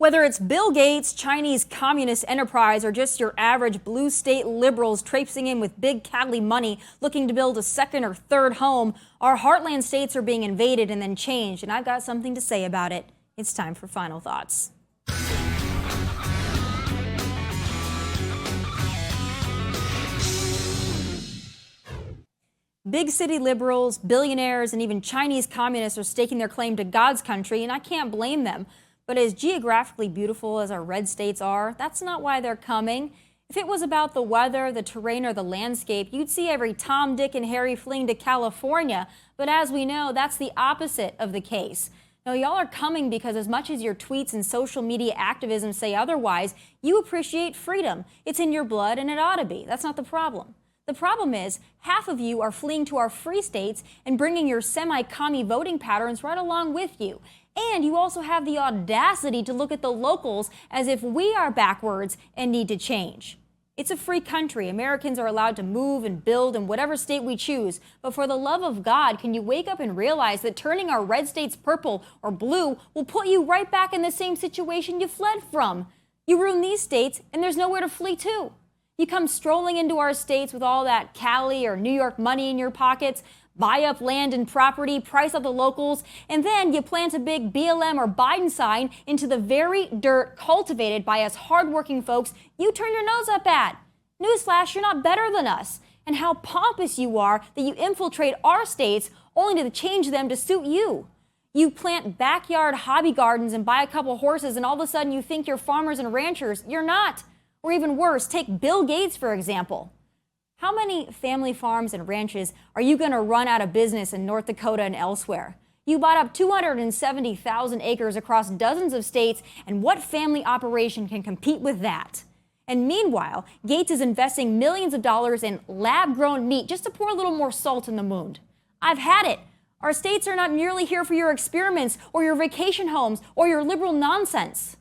Whether it's Bill Gates, Chinese communist enterprise, or just your average blue state liberals traipsing in with big Cali money looking to build a second or third home, our heartland states are being invaded and then changed, and I've got something to say about it. It's time for Final Thoughts. Big city liberals, billionaires, and even Chinese communists are staking their claim to God's country, and I can't blame them. But as geographically beautiful as our red states are, that's not why they're coming. If it was about the weather, the terrain, or the landscape, you'd see every Tom, Dick, and Harry fleeing to California. But as we know, that's the opposite of the case. Now, y'all are coming because as much as your tweets and social media activism say otherwise, you appreciate freedom. It's in your blood, and it ought to be. That's not the problem. The problem is, half of you are fleeing to our free states and bringing your semi-commie voting patterns right along with you. And you also have the audacity to look at the locals as if we are backwards and need to change. It's a free country. Americans are allowed to move and build in whatever state we choose. But for the love of God, can you wake up and realize that turning our red states purple or blue will put you right back in the same situation you fled from? You ruin these states and there's nowhere to flee to. You come strolling into our states with all that Cali or New York money in your pockets, buy up land and property, price out the locals, and then you plant a big BLM or Biden sign into the very dirt cultivated by us hardworking folks you turn your nose up at. Newsflash, you're not better than us. And how pompous you are that you infiltrate our states only to change them to suit you. You plant backyard hobby gardens and buy a couple horses, and all of a sudden you think you're farmers and ranchers. You're not. Or even worse, take Bill Gates, for example. How many family farms and ranches are you going to run out of business in North Dakota and elsewhere? You bought up 270,000 acres across dozens of states, and what family operation can compete with that? And meanwhile, Gates is investing millions of dollars in lab-grown meat just to pour a little more salt in the wound. I've had it. Our states are not merely here for your experiments or your vacation homes or your liberal nonsense.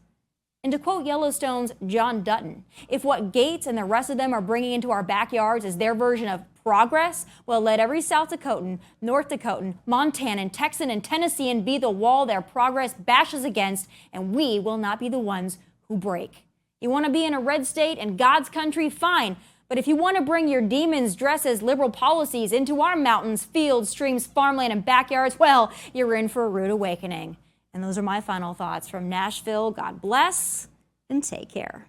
And to quote Yellowstone's John Dutton, if what Gates and the rest of them are bringing into our backyards is their version of progress, well, let every South Dakotan, North Dakotan, Montanan, Texan, and Tennessean be the wall their progress bashes against, and we will not be the ones who break. You want to be in a red state and God's country? Fine. But if you want to bring your demons dressed as liberal policies into our mountains, fields, streams, farmland, and backyards, well, you're in for a rude awakening. And those are my final thoughts from Nashville. God bless and take care.